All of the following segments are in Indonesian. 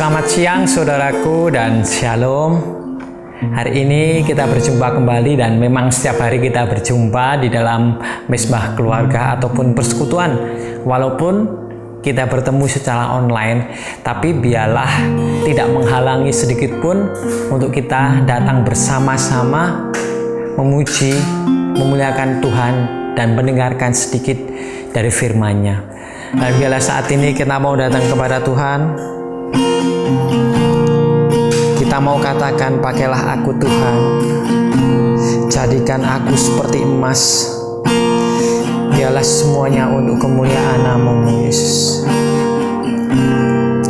Selamat siang saudaraku dan shalom. Hari ini kita berjumpa kembali dan memang setiap hari kita berjumpa di dalam mesbah keluarga ataupun persekutuan. Walaupun kita bertemu secara online, tapi biarlah tidak menghalangi sedikit pun untuk kita datang bersama-sama memuji, memuliakan Tuhan dan mendengarkan sedikit dari firman-Nya. Dan biarlah saat ini kita mau datang kepada Tuhan. Kita mau katakan, pakailah aku Tuhan, jadikan aku seperti emas. Biarlah semuanya untuk kemuliaan nama-Mu Yesus.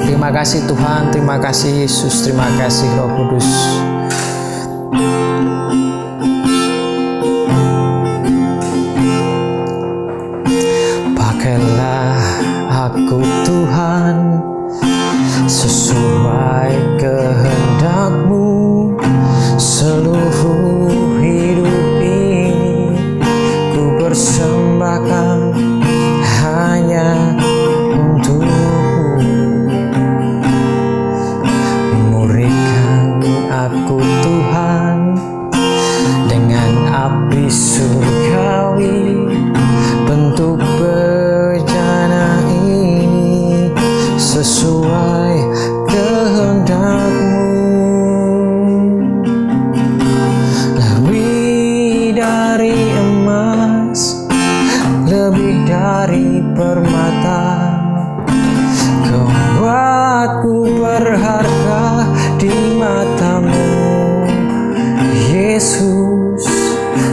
Terima kasih Tuhan, terima kasih Yesus, terima kasih Roh Kudus. Pakailah aku Tuhan, sesuai kehendak-Mu. Seluruh hidup ini ku persembahkan hanya untuk-Mu. Murnikan aku Tuhan dengan api surgawi, bentuk bejana ini sesuai kehendak-Mu. Lebih dari emas, lebih dari permata, Kau buatku berharga di mata-Mu. Yesus,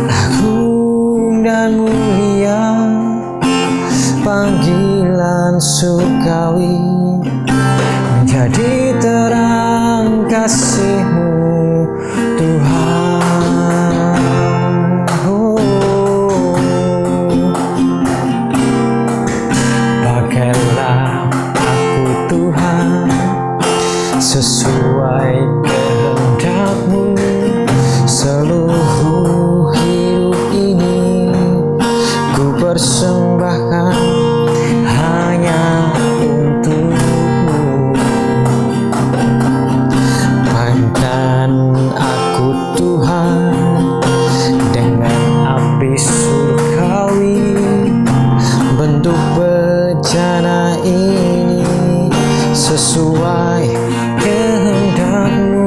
agung dan mulia, panggilan surgawi, menjadi terang kasih-Mu Tuhan. Pakailah aku Tuhan, sesuai kehendak-Mu. Seluruh hidup ini ku persembahkan hanya untuk-Mu. Mainkan aku Tuhan dengan api surgawi, bentuk bejana ini sesuai kehendak-Mu.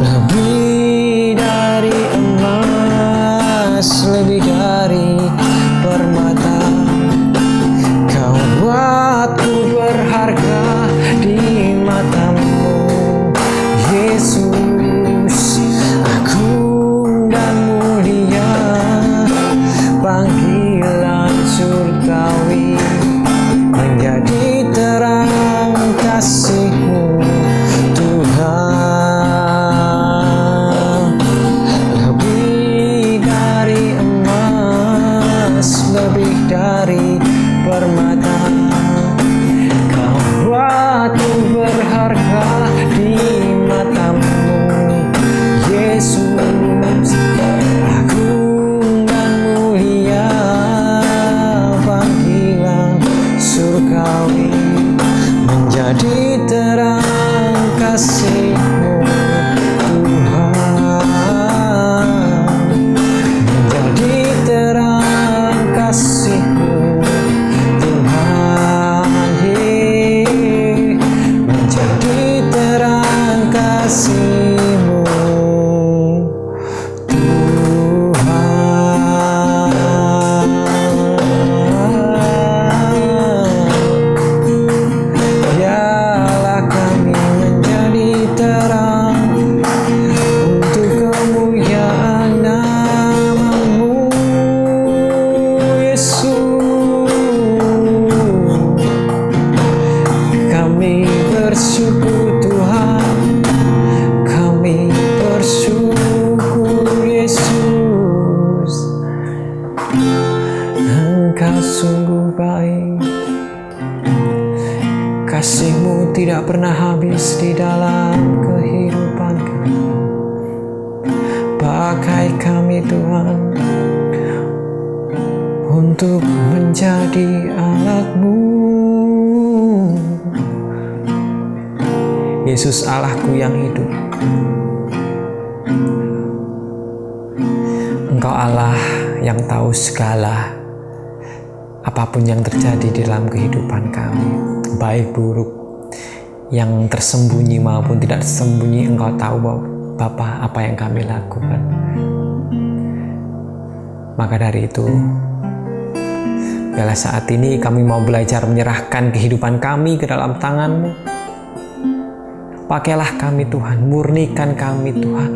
Lebih dari emas, lebih dari permata, Kau buatku berharga di mata-Mu. Yesus, agung dan mulia, panggilan surgawi, menjadi terang kasih-Mu Tuhan. Lebih dari emas, lebih dari permata, Kau buatku berharga di mata-Mu. Yesus, agung dan mulia, panggilan surgawi, menjadi terang kasih-Mu Tuhan. Menjadi terang kasih-Mu Tuhan, menjadi terang kasih-Mu Tuhan. Biarlah kami menjadi terang untuk kemuliaan nama-Mu Yesus. Kami bersyukur Tuhan, kami bersyukur Yesus. Engkau sungguh baik, kasih-Mu tidak pernah habis di dalam kehidupan kami. Pakai kami Tuhan untuk menjadi alat-Mu. Yesus Allahku yang hidup. Engkau Allah yang tahu segala apapun yang terjadi di dalam kehidupan kami, baik buruk, yang tersembunyi maupun tidak tersembunyi. Engkau tahu Bapa apa yang kami lakukan. Maka dari itu, biarlah saat ini kami mau belajar menyerahkan kehidupan kami ke dalam tangan-Mu. Pakailah kami Tuhan, murnikan kami Tuhan.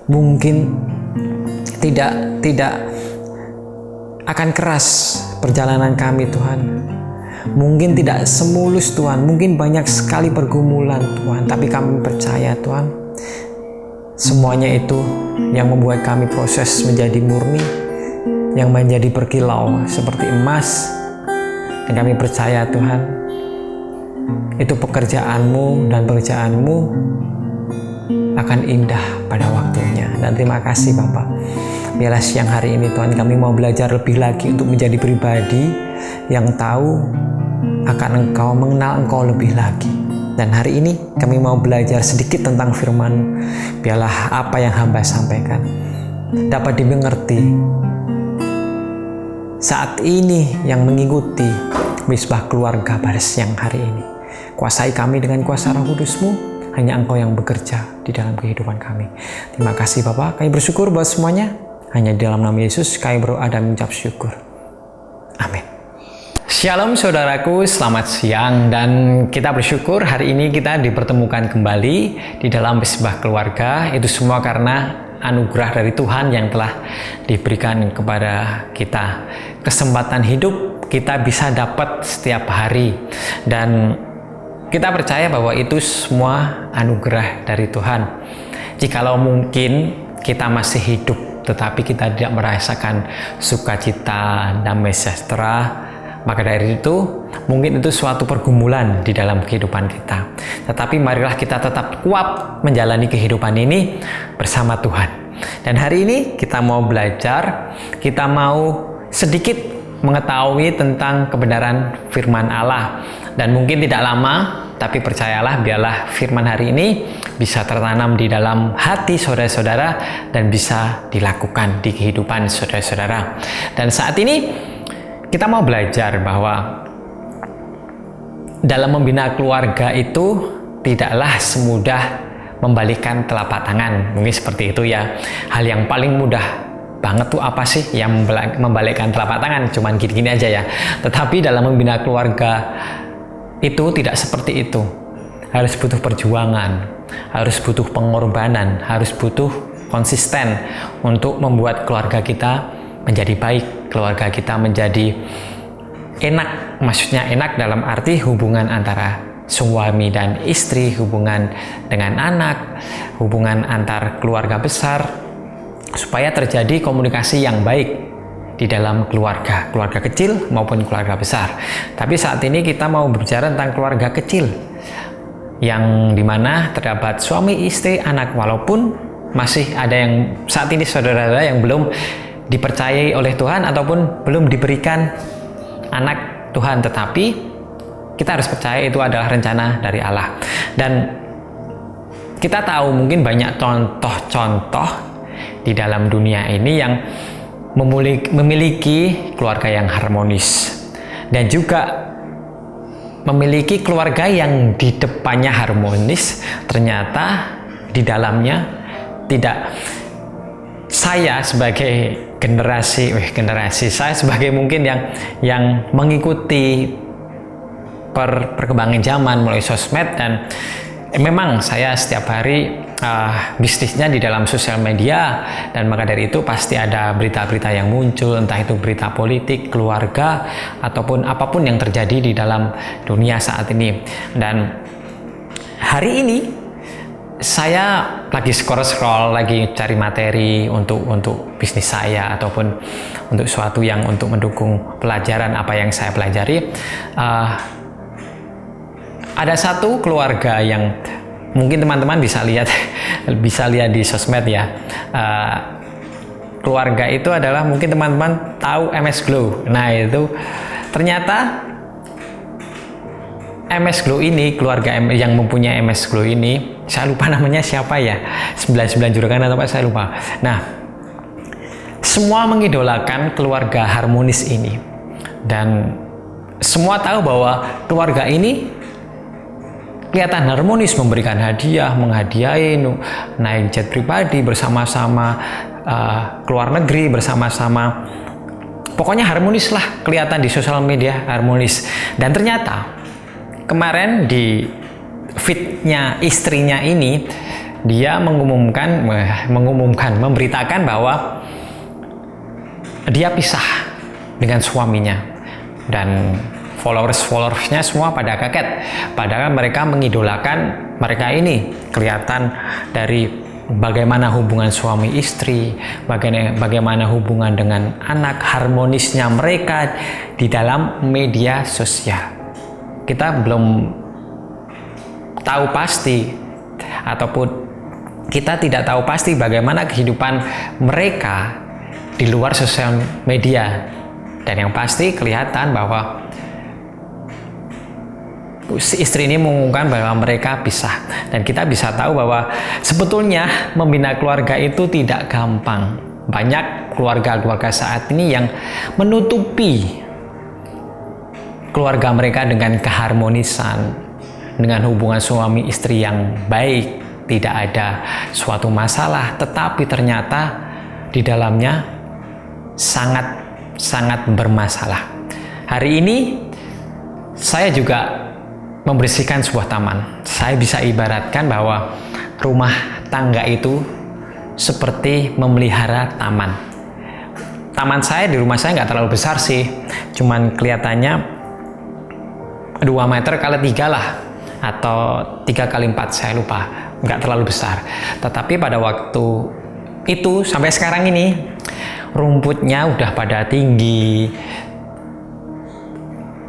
Mungkin tidak akan keras perjalanan kami Tuhan. Mungkin tidak semulus Tuhan, mungkin banyak sekali pergumulan Tuhan, tapi kami percaya Tuhan, semuanya itu yang membuat kami proses menjadi murni, yang menjadi berkilau seperti emas. Dan kami percaya Tuhan, itu pekerjaan-Mu dan pekerjaan-Mu akan indah pada waktunya. Dan terima kasih Bapak. Biarlah siang hari ini Tuhan, kami mau belajar lebih lagi untuk menjadi pribadi yang tahu akan Engkau, mengenal Engkau lebih lagi. Dan hari ini kami mau belajar sedikit tentang firman. Biarlah apa yang hamba sampaikan dapat dimengerti saat ini yang mengikuti Misbah Keluarga pada siang hari ini. Kuasai kami dengan kuasa Roh Kudus-Mu. Hanya Engkau yang bekerja di dalam kehidupan kami. Terima kasih Bapak. Kami bersyukur buat semuanya. Hanya di dalam nama Yesus kami berdoa dan mengucap syukur. Amin. Shalom saudaraku, selamat siang. Dan kita bersyukur hari ini kita dipertemukan kembali di dalam Misbah Keluarga. Itu semua karena anugerah dari Tuhan yang telah diberikan kepada kita. Kesempatan hidup kita bisa dapat setiap hari. Dan kita percaya bahwa itu semua anugerah dari Tuhan. Jikalau mungkin kita masih hidup, tetapi kita tidak merasakan sukacita, damai sejahtera, maka dari itu mungkin itu suatu pergumulan di dalam kehidupan kita. Tetapi marilah kita tetap kuat menjalani kehidupan ini bersama Tuhan. Dan hari ini kita mau belajar, kita mau sedikit mengetahui tentang kebenaran firman Allah. Dan mungkin tidak lama, tapi percayalah, biarlah firman hari ini bisa tertanam di dalam hati saudara-saudara dan bisa dilakukan di kehidupan saudara-saudara. Dan saat ini kita mau belajar bahwa dalam membina keluarga itu tidaklah semudah membalikkan telapak tangan. Mungkin seperti itu ya. Hal yang paling mudah banget tuh apa sih yang membalikkan telapak tangan? Cuman gini-gini aja ya. Tetapi dalam membina keluarga itu tidak seperti itu. Harus butuh perjuangan, harus butuh pengorbanan, harus butuh konsisten untuk membuat keluarga kita menjadi baik, keluarga kita menjadi enak. Maksudnya enak dalam arti hubungan antara suami dan istri, hubungan dengan anak, hubungan antar keluarga besar, supaya terjadi komunikasi yang baik di dalam keluarga kecil maupun keluarga besar. Tapi saat ini kita mau berbicara tentang keluarga kecil, yang dimana terdapat suami, istri, anak. Walaupun masih ada yang saat ini saudara-saudara yang belum dipercayai oleh Tuhan ataupun belum diberikan anak Tuhan, tetapi kita harus percaya itu adalah rencana dari Allah. Dan kita tahu mungkin banyak contoh-contoh di dalam dunia ini yang memiliki keluarga yang harmonis dan juga memiliki keluarga yang di depannya harmonis, ternyata di dalamnya tidak. Saya sebagai generasi saya sebagai mungkin yang mengikuti perkembangan zaman melalui sosmed, dan memang saya setiap hari bisnisnya di dalam sosial media, dan maka dari itu pasti ada berita-berita yang muncul, entah itu berita politik, keluarga, ataupun apapun yang terjadi di dalam dunia saat ini. Dan hari ini saya lagi scroll, lagi cari materi untuk bisnis saya ataupun untuk suatu yang untuk mendukung pelajaran apa yang saya pelajari. Ada satu keluarga yang mungkin teman-teman bisa lihat di sosmed ya. Keluarga itu adalah, mungkin teman-teman tahu MS Glow. Nah itu ternyata MS Glow ini, keluarga yang mempunyai MS Glow ini, saya lupa namanya siapa ya, 99 juragan atau apa saya lupa. Nah, semua mengidolakan keluarga harmonis ini, dan semua tahu bahwa keluarga ini kelihatan harmonis, memberikan hadiah, menghadiahi, naik jet pribadi bersama-sama, keluar negeri bersama-sama. Pokoknya harmonis lah, kelihatan di sosial media harmonis. Dan ternyata kemarin di feed-nya istrinya ini, dia memberitakan bahwa dia pisah dengan suaminya, dan followers-followersnya semua pada kaget. Padahal mereka mengidolakan mereka ini, kelihatan dari bagaimana hubungan suami istri, bagaimana hubungan dengan anak, harmonisnya mereka di dalam media sosial. Kita belum tahu pasti, ataupun kita tidak tahu pasti bagaimana kehidupan mereka di luar sosial media. Dan yang pasti kelihatan bahwa istri ini mengumumkan bahwa mereka pisah. Dan kita bisa tahu bahwa sebetulnya membina keluarga itu tidak gampang. Banyak keluarga-keluarga saat ini yang menutupi keluarga mereka dengan keharmonisan, dengan hubungan suami istri yang baik, tidak ada suatu masalah, tetapi ternyata di dalamnya sangat bermasalah. Hari ini saya juga membersihkan sebuah taman. Saya bisa ibaratkan bahwa rumah tangga itu seperti memelihara taman. Taman saya di rumah saya nggak terlalu besar sih, cuman kelihatannya 2 meter kali 3 lah, atau 3 kali 4, saya lupa, nggak terlalu besar. Tetapi pada waktu itu sampai sekarang ini rumputnya udah pada tinggi,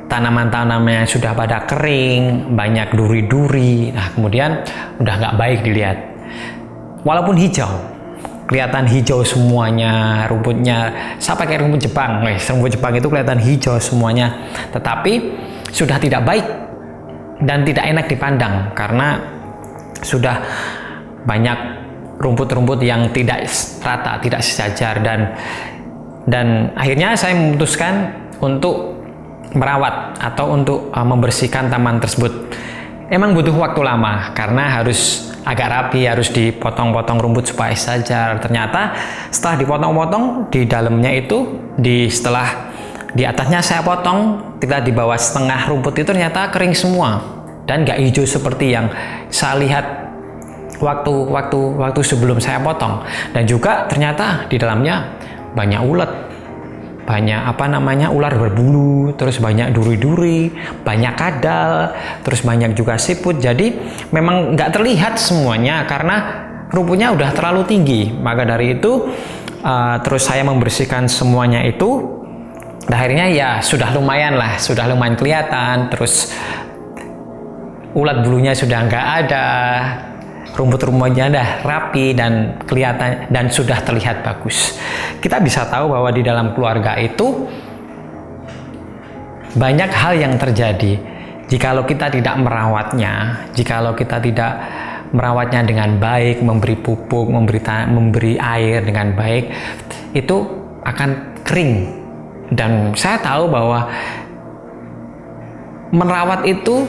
tanaman-tanamannya sudah pada kering, banyak duri-duri. Nah, kemudian udah nggak baik dilihat. Walaupun hijau, kelihatan hijau semuanya rumputnya. Saya pakai rumput Jepang, rumput Jepang itu kelihatan hijau semuanya, tetapi sudah tidak baik dan tidak enak dipandang karena sudah banyak rumput-rumput yang tidak rata, tidak sejajar, dan akhirnya saya memutuskan untuk merawat atau untuk membersihkan taman tersebut. Emang butuh waktu lama karena harus agak rapi, harus dipotong-potong rumput supaya sejajar. Ternyata setelah dipotong-potong di dalamnya itu, setelah di atasnya saya potong, kita di bawah setengah rumput itu ternyata kering semua dan nggak hijau seperti yang saya lihat waktu sebelum saya potong. Dan juga ternyata di dalamnya banyak ulat, banyak ular berbulu, terus banyak duri-duri, banyak kadal, terus banyak juga siput. Jadi memang nggak terlihat semuanya karena rumputnya udah terlalu tinggi. Maka dari itu terus saya membersihkan semuanya itu. Akhirnya ya sudah lumayan kelihatan, terus ulat bulunya sudah nggak ada, rumput-rumputnya udah rapi dan kelihatan dan sudah terlihat bagus. Kita bisa tahu bahwa di dalam keluarga itu banyak hal yang terjadi jikalau kita tidak merawatnya, jikalau kita tidak merawatnya dengan baik, memberi pupuk, memberi air dengan baik, itu akan kering. Dan saya tahu bahwa merawat itu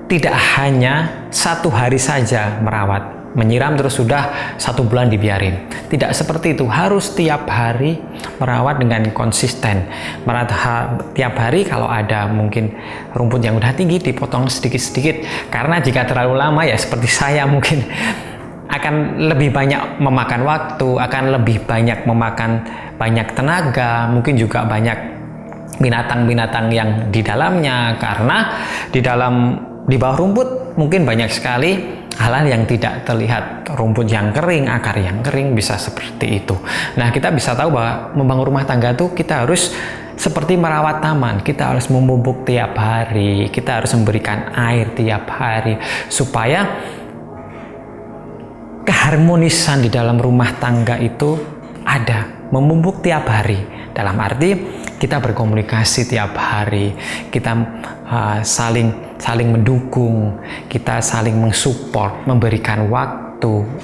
tidak hanya 1 hari saja merawat, menyiram terus sudah 1 bulan dibiarin. Tidak seperti itu, harus tiap hari merawat dengan konsisten. Tiap hari kalau ada mungkin rumput yang udah tinggi dipotong sedikit-sedikit, karena jika terlalu lama ya seperti saya mungkin akan lebih banyak memakan waktu, akan lebih banyak memakan banyak tenaga, mungkin juga banyak binatang-binatang yang di dalamnya, karena di bawah rumput mungkin banyak sekali hal-hal yang tidak terlihat, rumput yang kering, akar yang kering, bisa seperti itu. Nah, kita bisa tahu bahwa membangun rumah tangga itu kita harus seperti merawat taman, kita harus memupuk tiap hari, kita harus memberikan air tiap hari supaya keharmonisan di dalam rumah tangga itu ada. Memupuk tiap hari dalam arti kita berkomunikasi tiap hari, kita saling saling mendukung, kita saling mensupport, memberikan waktu.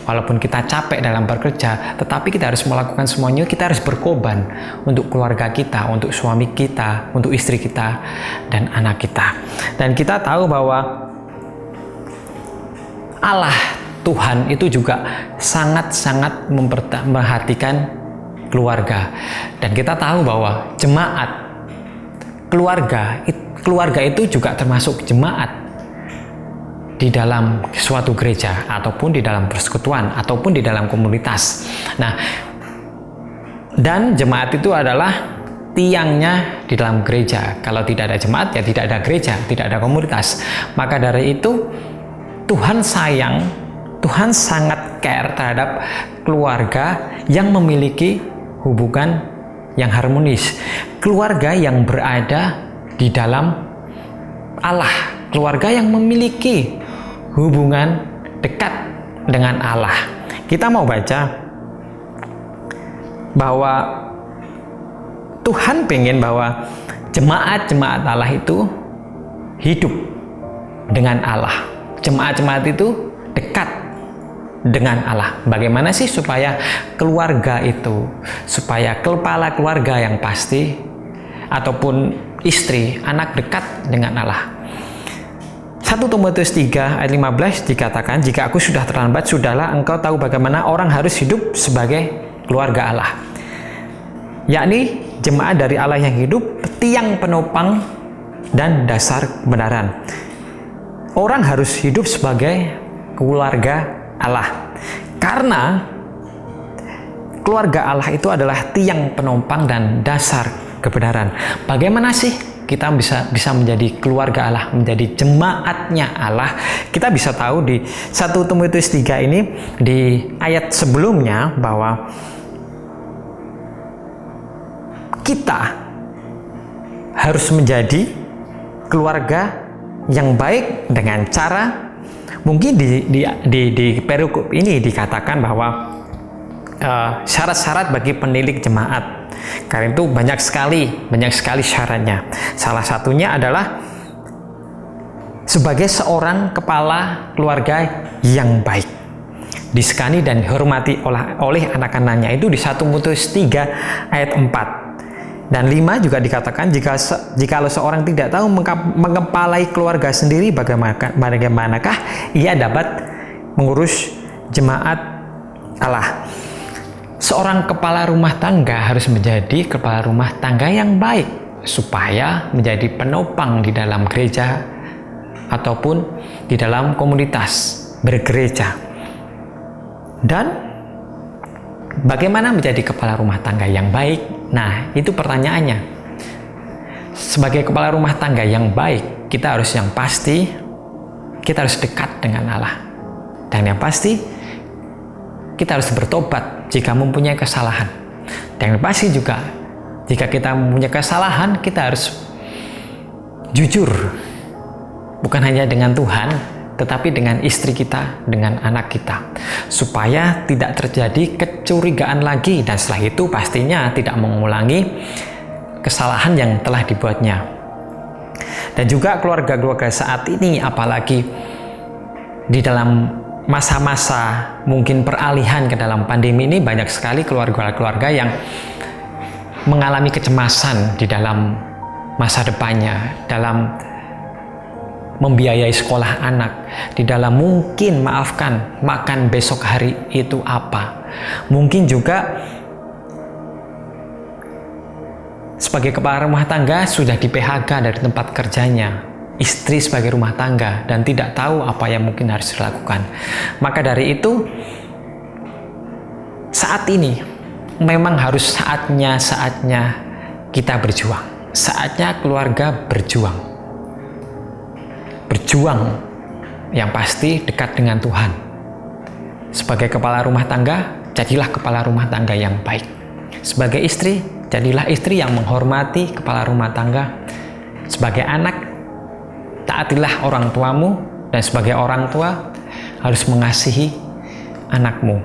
Walaupun kita capek dalam bekerja, tetapi kita harus melakukan semuanya, kita harus berkorban untuk keluarga kita, untuk suami kita, untuk istri kita, dan anak kita. Dan kita tahu bahwa Allah Tuhan itu juga sangat-sangat memperhatikan keluarga. Dan kita tahu bahwa jemaat, keluarga itu juga termasuk jemaat di dalam suatu gereja, ataupun di dalam persekutuan, ataupun di dalam komunitas. Nah, dan jemaat itu adalah tiangnya di dalam gereja. Kalau tidak ada jemaat, ya tidak ada gereja, tidak ada komunitas. Maka dari itu Tuhan sayang, Tuhan sangat care terhadap keluarga yang memiliki hubungan yang harmonis, keluarga yang berada di dalam Allah, keluarga yang memiliki hubungan dekat dengan Allah. Kita mau baca bahwa Tuhan pengen bahwa jemaat-jemaat Allah itu hidup dengan Allah. Jemaat-jemaat itu dekat dengan Allah. Bagaimana sih supaya keluarga itu, supaya kepala keluarga yang pasti, ataupun istri, anak dekat dengan Allah? 1 Timotius 3 ayat 15 dikatakan, "Jika aku sudah terlambat, sudahlah engkau tahu bagaimana orang harus hidup sebagai keluarga Allah." Yakni jemaat dari Allah yang hidup, tiang penopang dan dasar kebenaran. Orang harus hidup sebagai keluarga Allah. Karena keluarga Allah itu adalah tiang penopang dan dasar kebenaran. Bagaimana sih kita bisa menjadi keluarga Allah, menjadi jemaatnya Allah? Kita bisa tahu di 1 Timotius 3 ini, di ayat sebelumnya, bahwa kita harus menjadi keluarga yang baik dengan cara, mungkin di perikop ini dikatakan bahwa syarat-syarat bagi penilik jemaat. Karena itu banyak sekali syaratnya. Salah satunya adalah sebagai seorang kepala keluarga yang baik, disegani dan dihormati oleh anak-anaknya. Itu di 1 Timotius 3 ayat 4. Dan 5 juga dikatakan, jikalau seorang tidak tahu mengepalai keluarga sendiri, bagaimanakah ia dapat mengurus jemaat Allah? Seorang kepala rumah tangga harus menjadi kepala rumah tangga yang baik, supaya menjadi penopang di dalam gereja ataupun di dalam komunitas bergereja. Dan bagaimana menjadi kepala rumah tangga yang baik? Nah, itu pertanyaannya. Sebagai kepala rumah tangga yang baik, kita harus yang pasti, kita harus dekat dengan Allah. Dan yang pasti, kita harus bertobat jika mempunyai kesalahan. Dan yang pasti juga, jika kita mempunyai kesalahan, kita harus jujur. Bukan hanya dengan Tuhan, tetapi dengan istri kita, dengan anak kita, supaya tidak terjadi kecurigaan lagi, dan setelah itu pastinya tidak mengulangi kesalahan yang telah dibuatnya. Dan juga keluarga-keluarga saat ini, apalagi di dalam masa-masa mungkin peralihan ke dalam pandemi ini, banyak sekali keluarga-keluarga yang mengalami kecemasan di dalam masa depannya, dalam membiayai sekolah anak, di dalam mungkin makan besok hari itu apa. Mungkin juga sebagai kepala rumah tangga sudah di PHK dari tempat kerjanya, istri sebagai rumah tangga, dan tidak tahu apa yang mungkin harus dilakukan. Maka dari itu, saat ini memang harus saatnya kita berjuang, saatnya keluarga berjuang yang pasti dekat dengan Tuhan. Sebagai kepala rumah tangga, jadilah kepala rumah tangga yang baik. Sebagai istri, jadilah istri yang menghormati kepala rumah tangga. Sebagai anak, taatilah orang tuamu, dan sebagai orang tua harus mengasihi anakmu.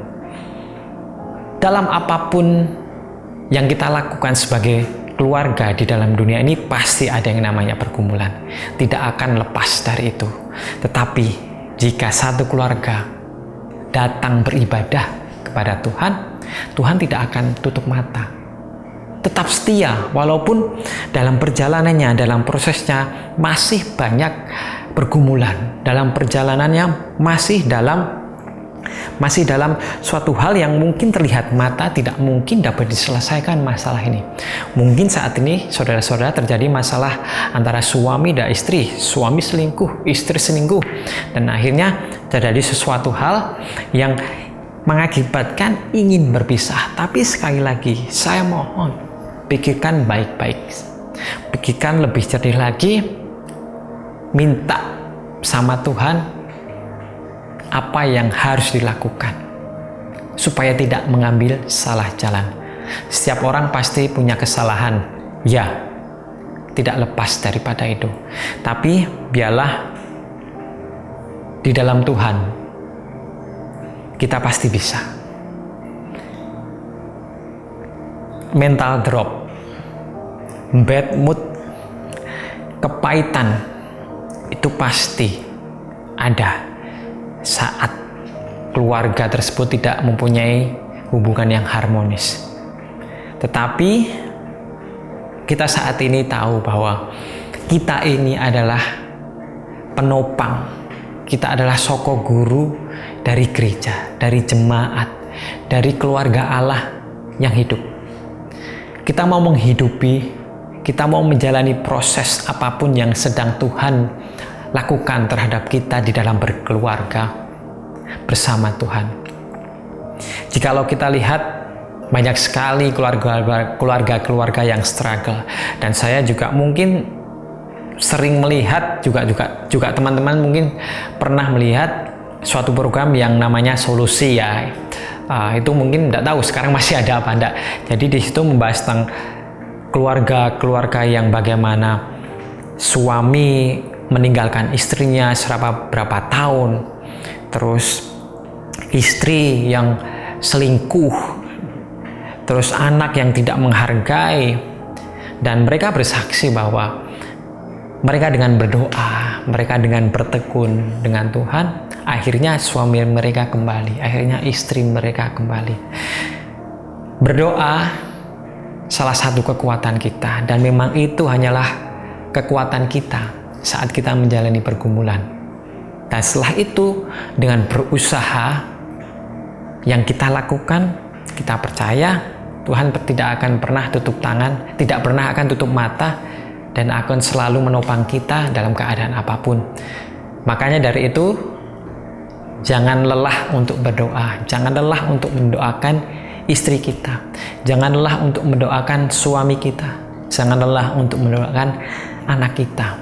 Dalam apapun yang kita lakukan sebagai keluarga di dalam dunia ini pasti ada yang namanya pergumulan. Tidak akan lepas dari itu. Tetapi jika satu keluarga datang beribadah kepada Tuhan, Tuhan tidak akan tutup mata. Tetap setia walaupun dalam perjalanannya, dalam prosesnya masih banyak pergumulan. Dalam perjalanannya masih dalam suatu hal yang mungkin terlihat mata tidak mungkin dapat diselesaikan masalah ini. Mungkin saat ini saudara-saudara terjadi masalah antara suami dan istri, suami selingkuh, istri selingkuh, dan akhirnya terjadi sesuatu hal yang mengakibatkan ingin berpisah. Tapi sekali lagi saya mohon, pikirkan baik-baik, pikirkan lebih jernih lagi, minta sama Tuhan apa yang harus dilakukan supaya tidak mengambil salah jalan. Setiap orang pasti punya kesalahan, ya, tidak lepas daripada itu. Tapi biarlah di dalam Tuhan kita pasti bisa. Mental drop, bad mood, kepahitan itu pasti ada saat keluarga tersebut tidak mempunyai hubungan yang harmonis. Tetapi kita saat ini tahu bahwa kita ini adalah penopang, kita adalah soko guru dari gereja, dari jemaat, dari keluarga Allah yang hidup. Kita mau menghidupi, kita mau menjalani proses apapun yang sedang Tuhan lakukan terhadap kita di dalam berkeluarga bersama Tuhan. Jikalau kita lihat banyak sekali keluarga yang struggle, dan saya juga mungkin sering melihat juga teman-teman mungkin pernah melihat suatu program yang namanya Solusi ya. Itu mungkin tidak tahu sekarang masih ada apa enggak. Jadi di situ membahas tentang keluarga yang bagaimana suami meninggalkan istrinya berapa tahun, terus istri yang selingkuh, terus anak yang tidak menghargai, dan mereka bersaksi bahwa mereka dengan berdoa, mereka dengan bertekun dengan Tuhan, akhirnya suami mereka kembali, akhirnya istri mereka kembali. Berdoa salah satu kekuatan kita, dan memang itu hanyalah kekuatan kita saat kita menjalani pergumulan. Dan setelah itu, dengan berusaha yang kita lakukan, kita percaya Tuhan tidak akan pernah tutup tangan, tidak pernah akan tutup mata, dan akan selalu menopang kita dalam keadaan apapun. Makanya dari itu, jangan lelah untuk berdoa, jangan lelah untuk mendoakan istri kita, jangan lelah untuk mendoakan suami kita, jangan lelah untuk mendoakan anak kita.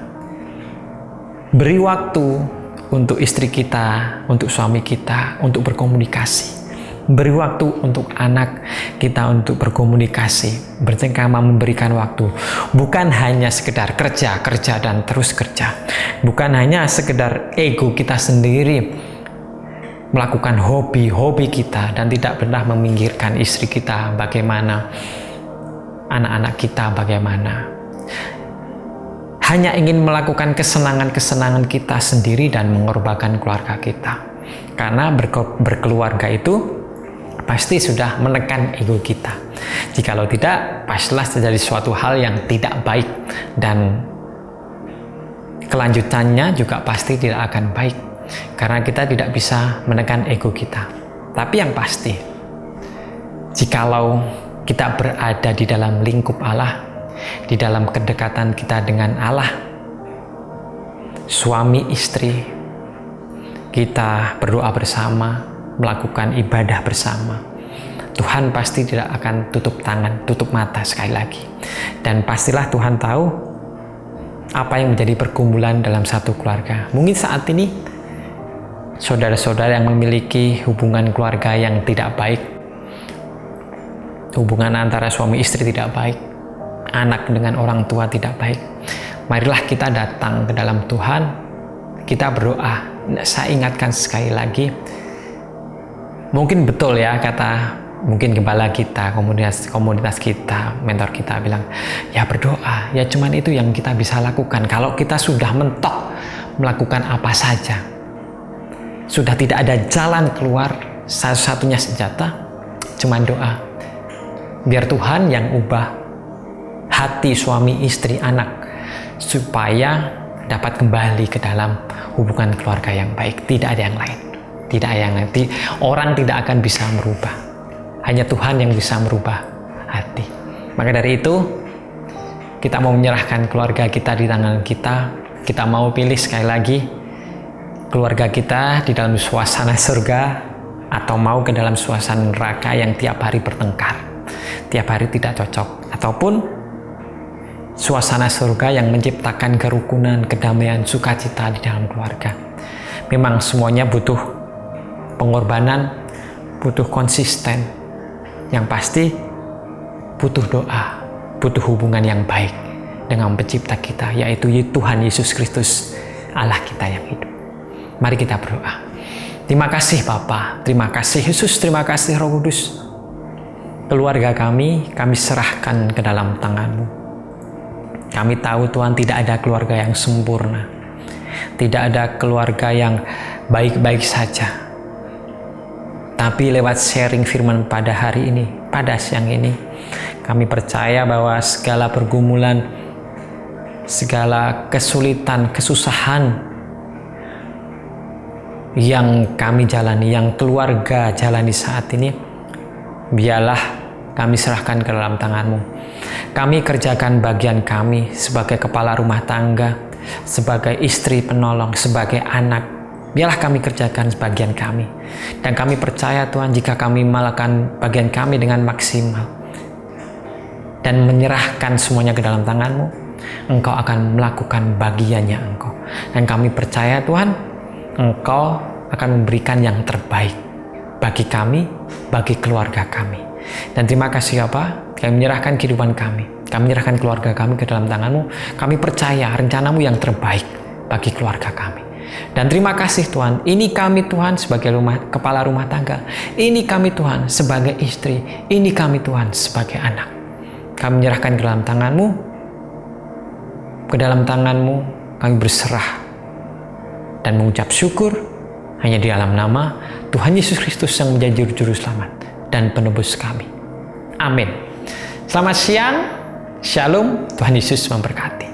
Beri waktu untuk istri kita, untuk suami kita, untuk berkomunikasi. Beri waktu untuk anak kita untuk berkomunikasi, bersama memberikan waktu. Bukan hanya sekedar kerja dan terus kerja. Bukan hanya sekedar ego kita sendiri melakukan hobi kita dan tidak pernah meminggirkan istri kita bagaimana, anak-anak kita bagaimana. Hanya ingin melakukan kesenangan-kesenangan kita sendiri dan mengorbankan keluarga kita. Karena berkeluarga itu pasti sudah menekan ego kita. Jikalau tidak, pastilah terjadi suatu hal yang tidak baik, dan kelanjutannya juga pasti tidak akan baik, karena kita tidak bisa menekan ego kita. Tapi yang pasti, jikalau kita berada di dalam lingkup Allah, di dalam kedekatan kita dengan Allah, suami istri, kita berdoa bersama, melakukan ibadah bersama, Tuhan pasti tidak akan tutup tangan, tutup mata sekali lagi. Dan pastilah Tuhan tahu apa yang menjadi pergumulan dalam satu keluarga. Mungkin saat ini saudara-saudara yang memiliki hubungan keluarga yang tidak baik, hubungan antara suami istri tidak baik, anak dengan orang tua tidak baik, marilah kita datang ke dalam Tuhan, kita berdoa. Saya ingatkan sekali lagi, mungkin betul ya kata Mungkin gembala kita, komunitas kita, mentor kita bilang, ya berdoa, ya cuman itu yang kita bisa lakukan. Kalau kita sudah mentok melakukan apa saja, sudah tidak ada jalan keluar, satu-satunya senjata cuman doa. Biar Tuhan yang ubah hati suami, istri, anak, supaya dapat kembali ke dalam hubungan keluarga yang baik. Tidak ada yang lain. Tidak ada yang lain. Orang tidak akan bisa merubah. Hanya Tuhan yang bisa merubah hati. Maka dari itu, kita mau menyerahkan keluarga kita di tangan kita. Kita mau pilih sekali lagi keluarga kita di dalam suasana surga, atau mau ke dalam suasana neraka yang tiap hari bertengkar, tiap hari tidak cocok, ataupun suasana surga yang menciptakan kerukunan, kedamaian, sukacita di dalam keluarga. Memang semuanya butuh pengorbanan, butuh konsisten. Yang pasti butuh doa, butuh hubungan yang baik dengan pencipta kita, yaitu Tuhan Yesus Kristus, Allah kita yang hidup. Mari kita berdoa. Terima kasih Bapa, terima kasih Yesus, terima kasih Roh Kudus. Keluarga kami serahkan ke dalam tangan-Mu. Kami tahu Tuhan, tidak ada keluarga yang sempurna. Tidak ada keluarga yang baik-baik saja. Tapi lewat sharing firman pada hari ini, pada siang ini, kami percaya bahwa segala pergumulan, segala kesulitan, kesusahan yang kami jalani, yang keluarga jalani saat ini, biarlah kami serahkan ke dalam tangan-Mu. Kami kerjakan bagian kami sebagai kepala rumah tangga, sebagai istri penolong, sebagai anak. Biarlah kami kerjakan bagian kami. Dan kami percaya Tuhan, jika kami melakukan bagian kami dengan maksimal dan menyerahkan semuanya ke dalam tangan-Mu, Engkau akan melakukan bagiannya Engkau. Dan kami percaya Tuhan, Engkau akan memberikan yang terbaik bagi kami, bagi keluarga kami. Dan terima kasih Bapa, kami menyerahkan kehidupan kami menyerahkan keluarga kami ke dalam tangan-Mu. Kami percaya rencana-Mu yang terbaik bagi keluarga kami. Dan terima kasih Tuhan, ini kami Tuhan sebagai kepala rumah tangga, ini kami Tuhan sebagai istri, ini kami Tuhan sebagai anak. Kami menyerahkan ke dalam tangan-Mu, ke dalam tangan-Mu kami berserah dan mengucap syukur hanya di dalam nama Tuhan Yesus Kristus yang menjadi juru selamat dan penebus kami. Amin. Selamat siang, Shalom, Tuhan Yesus memberkati.